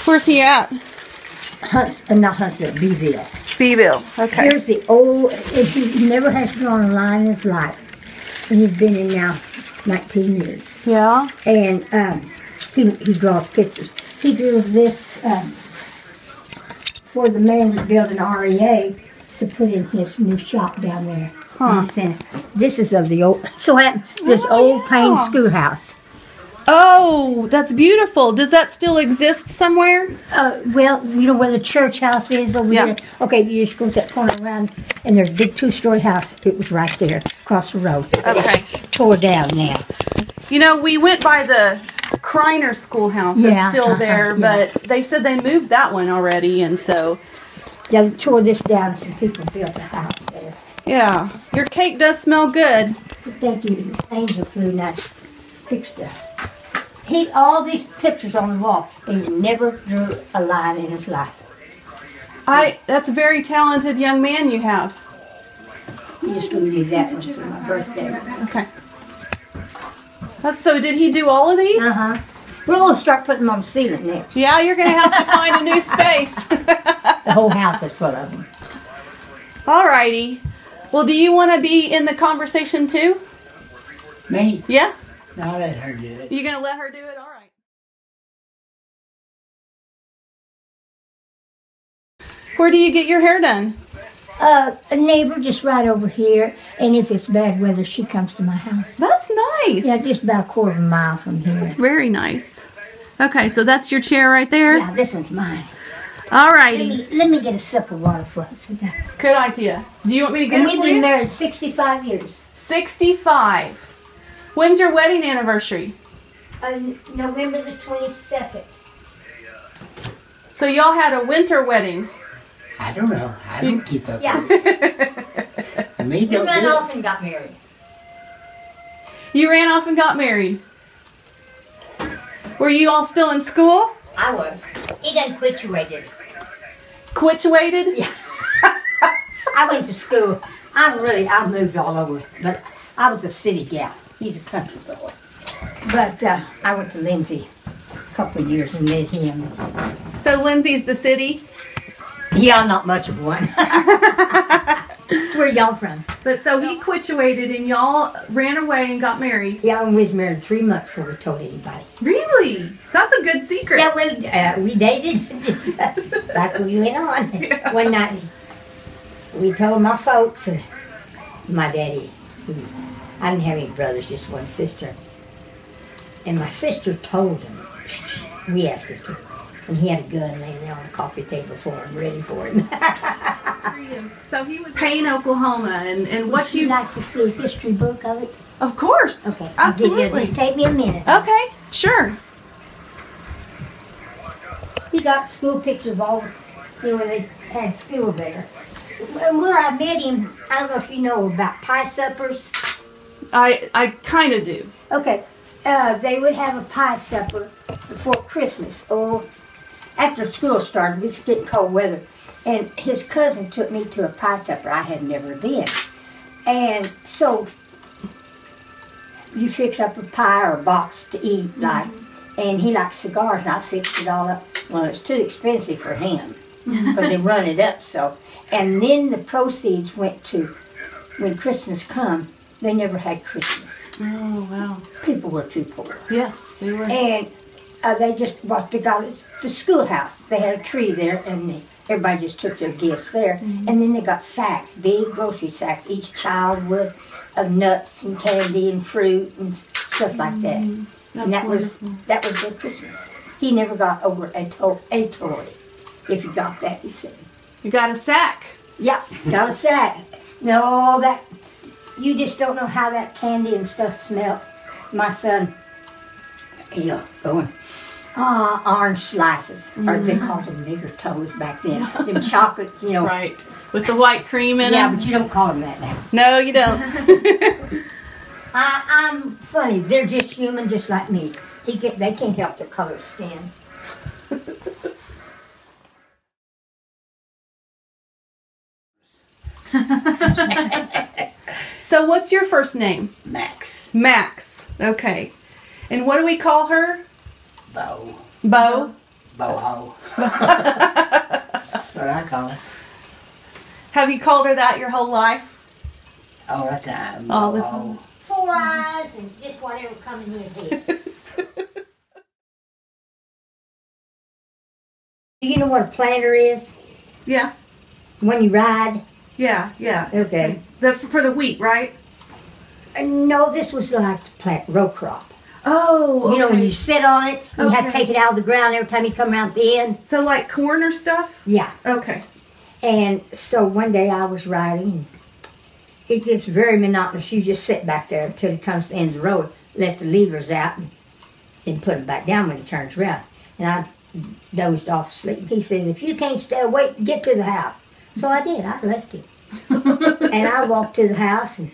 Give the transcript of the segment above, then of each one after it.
Where's he at? Not Huntsville, Beeville. Beeville. Okay. Here's the old. He never has gone a line in his life, and he's been in now 19 years. Yeah. And he draws pictures. He drew this for the man that built an REA to put in his new shop down there. Huh. This is of the old. Old Payne schoolhouse. Oh, that's beautiful. Does that still exist somewhere? Well, you know where the church house is over there? Okay, you just go that corner around, and there's a big 2-story house. It was right there, across the road. Okay. Tore down now. You know, we went by the Kreiner schoolhouse. Yeah, it's still there, but they said they moved that one already, and so... Yeah, they tore this down, some people built a house there. Yeah. Your cake does smell good. Thank you. It's angel food, and I fixed it. All these pictures on the wall, and he never drew a line in his life. That's a very talented young man you have. He just gave me that one for my birthday. Okay. So did he do all of these? Uh-huh. We're going to start putting them on the ceiling next. Yeah, you're going to have to find a new space. The whole house is full of them. Alrighty. Well, do you want to be in the conversation too? Me? Yeah? No, I'll let her do it. You going to let her do it? All right. Where do you get your hair done? A neighbor just right over here, and if it's bad weather, she comes to my house. That's nice. Yeah, just about a quarter of a mile from here. That's very nice. Okay, so that's your chair right there? Yeah, this one's mine. Alrighty. Let me get a sip of water for us. Good idea. Do you want me to get it for you? We've been married 65 years. 65. When's your wedding anniversary? November the 22nd. So y'all had a winter wedding. I don't know. I don't keep up Yeah. with it. Me We don't ran do off it. and got married. You ran off and got married. Were you all still in school? I was. He done quituated. Quituated? Yeah. I went to school. I moved all over, but I was a city gal. He's a country boy. But I went to Lindsay a couple of years and met him. So Lindsay's the city? Yeah, not much of one. Where y'all from? But so he quituated and y'all ran away and got married. Yeah, and we was married 3 months before we told anybody. Really? That's a good secret. Yeah, we dated just like we went on. Yeah. One night, we told my folks and my daddy. I didn't have any brothers, just one sister. And my sister told him. We asked her to. And he had a gun laying there on the coffee table for him, ready for him. So he was Payne, Oklahoma, and what Would you like to see a history book of it? Of course. Okay. Absolutely. Just take me a minute. Okay, sure. He got school pictures of all, where they had school there. Where I met him, I don't know if you know about pie suppers. I kind of do. Okay. They would have a pie supper before Christmas. Or after school started, it was getting cold weather. And his cousin took me to a pie supper I had never been. And so you fix up a pie or a box to eat, like, and he liked cigars, and I fixed it all up. Well, it's too expensive for him because they run it up so. And then the proceeds went to, when Christmas come, they never had Christmas. Oh, wow. People were too poor. Yes, they were. And they just, they got the schoolhouse. They had a tree there, and everybody just took their gifts there. And then they got sacks, big grocery sacks, each child would, of nuts and candy and fruit and stuff like that. And that was their Christmas. He never got over a toy. If you got that, he said. You got a sack. Yeah, got a sack. No, that, you just don't know how that candy and stuff smelled. My son, orange slices, or they called them bigger toes back then. Them chocolate, Right, with the white cream in Yeah, them. but you don't call them that now. No, you don't. I'm funny. They're just human, just like me. They can't help their color skin. So what's your first name? Max. Max. Okay. And what do we call her? Bo. Bo? Boho. That's what I call it. Have you called her that your whole life? All the time. All the Boho. time. 4 eyes and just whatever comes in his head. Do you know what a planter is? Yeah. When you ride? Yeah, yeah. Okay. For the wheat, right? No, this was like to plant row crop. Oh, okay. You know, when you sit on it, you have to Okay. take it out of the ground every time you come out the end. So like corn or stuff? Yeah. Okay. And so one day I was riding, and it gets very monotonous. You just sit back there until it comes to the end of the road, let the levers out, and then put them back down when he turns around. And I dozed off asleep. He says, if you can't stay awake, get to the house. So I did. I left him. And I walked to the house, and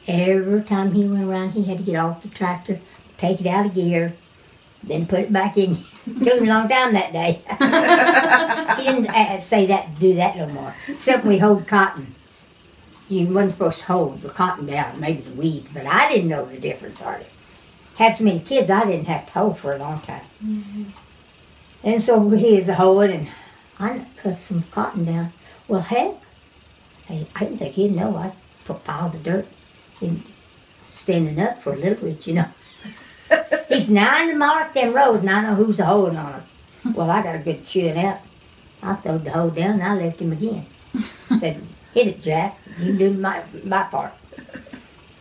every time he went around, he had to get off the tractor, take it out of gear, then put it back in. It took him a long time that day. He didn't say that, do that no more. Except when we hoed cotton. You wasn't supposed to hold the cotton down, maybe the weeds, but I didn't know the difference hardly. Had so many kids, I didn't have to hoe for a long time. Mm-hmm. And so he was hoeing, and I cut some cotton down. Well, heck, I didn't think he'd know. I put piles of dirt and standing up for a little bit, you know. He's 9 to mark them rows, and I know who's hoeing on them. Well, I got a good chewing out. I throwed the hoe down, and I left him again. Said, hit it, Jack. You do my part.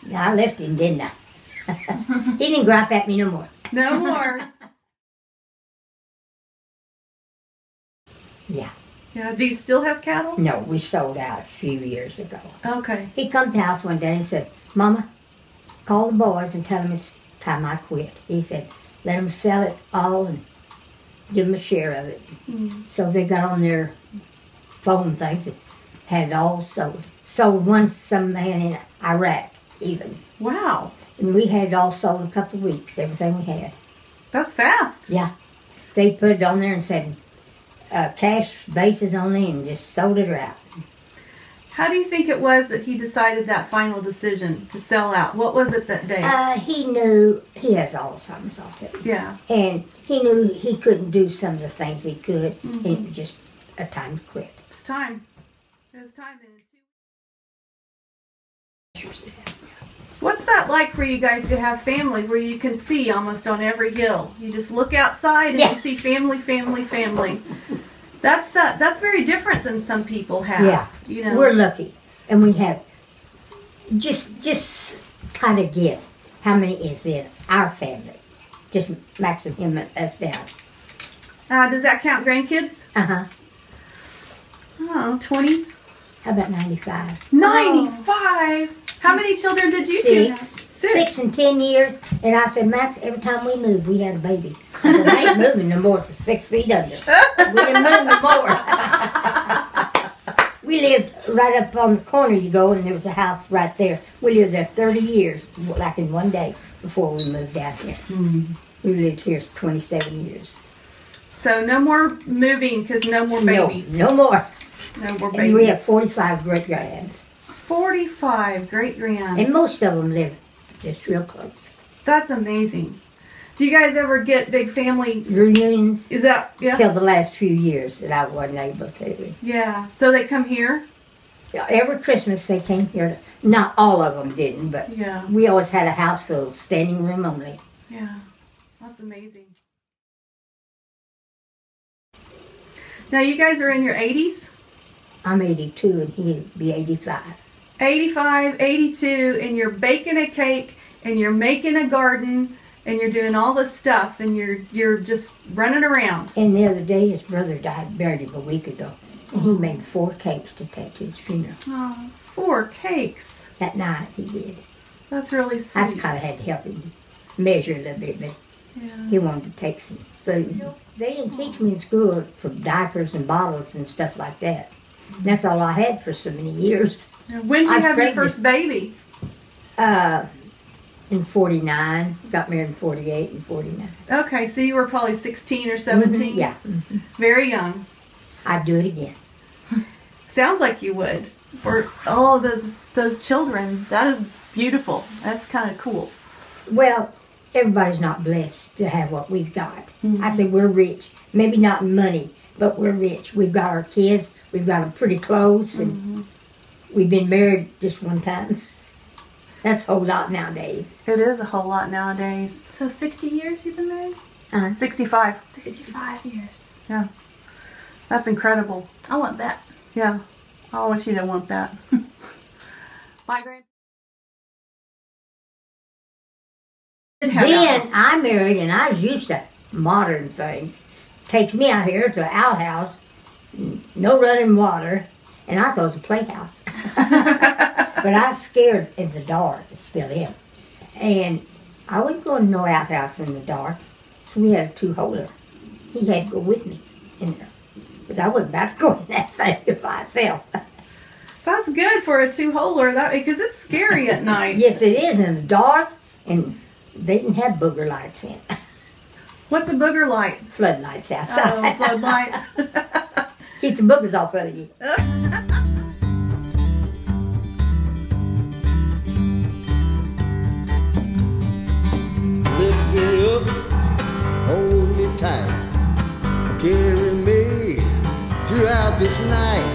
Now, I left him, didn't I? He didn't gripe at me no more. No more. Yeah. Yeah. Do you still have cattle? No, we sold out a few years ago. Okay. He come to the house one day and said, Mama, call the boys and tell them it's time I quit. He said, let them sell it all and give them a share of it. Mm. So they got on their phone things and had it all sold. Sold one to some man in Iraq even. Wow. And we had it all sold in a couple of weeks, everything we had. That's fast. Yeah. They put it on there and said, cash basis only, and just sold it out. How do you think it was that he decided that final decision to sell out? What was it that day? He knew he has Alzheimer's, I'll tell you. Yeah. And he knew he couldn't do some of the things he could, and it was just a time to quit. It's time. It was time. What's that like for you guys to have family where you can see almost on every hill? You just look outside and you see family, family, family. That's very different than some people have. Yeah, you know, we're lucky, and we have just kind of guess how many is in our family. Just maxing him and us down. Does that count grandkids? Oh, 20. How about 95? 95. How many children did you two have? 6 in 10 years. And I said, Max, every time we move, we had a baby. I said, I ain't moving no more. It's 6 feet under. We didn't move no more. We lived right up on the corner you go, and there was a house right there. We lived there 30 years, like in one day, before we moved down here. Mm-hmm. We lived here 27 years. So no more moving because no more babies. No more. No more babies. And we have 45 great-grands. 45 great-grands. And most of them live just real close. That's amazing. Do you guys ever get big family reunions? Is that, yeah? Till the last few years that I wasn't able to. Yeah. So they come here? Yeah, every Christmas they came here. Not all of them didn't, but yeah, we always had a house full, standing room only. Yeah. That's amazing. Now you guys are in your 80s? I'm 82 and he'd be 85. 85, 82, and you're baking a cake, and you're making a garden, and you're doing all this stuff, and you're just running around. And the other day his brother died, buried him a week ago, and he made 4 cakes to take to his funeral. Oh, 4 cakes. That night he did. That's really sweet. I just kind of had to help him measure a little bit, but yeah, he wanted to take some food. They didn't teach me in school for diapers and bottles and stuff like that. And that's all I had for so many years. When did you have your first baby? In 49. Got married in 48 and 49. Okay, so you were probably 16 or 17? Mm-hmm, yeah. Mm-hmm. Very young. I'd do it again. Sounds like you would. For all of those children. That is beautiful. That's kind of cool. Well, everybody's not blessed to have what we've got. I said, we're rich. Maybe not in money, but we're rich. We've got our kids. We've got them pretty close. And we've been married just one time. That's a whole lot nowadays. It is a whole lot nowadays. So 60 years you've been married? 65. 65 years. Yeah. That's incredible. I want that. Yeah. I want you to want that. My grand. Then I married, and I was used to modern things. Takes me out here to an outhouse, no running water, and I thought it was a playhouse. But I was scared in the dark. It's still am. And I wouldn't go to no outhouse in the dark, so we had a two-holer. He had to go with me in there, because I wasn't about to go in that thing by myself. That's good for a two-holer, because it's scary at night. Yes, it is in the dark, and they didn't have booger lights in. What's a booger light? Floodlights outside. Oh, floodlights. Keep the boogers off of you. Lift me up, hold me tight, carry me throughout this night.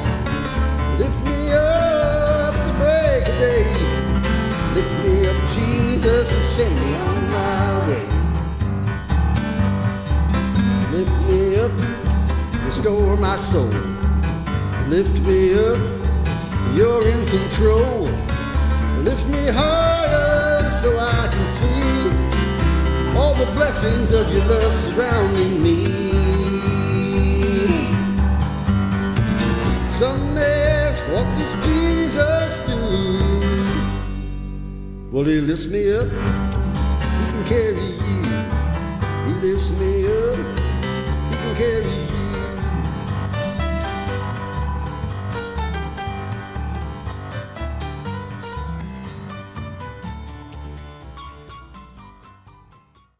Lift me up the break of day. Lift me up, Jesus, and send me on my way. Lift me up, restore my soul. Lift me up, you're in control. Lift me higher so I can see all the blessings of your love surrounding me. Some ask, what does Jesus do? Well, he lifts me up, he can carry you. He lifts me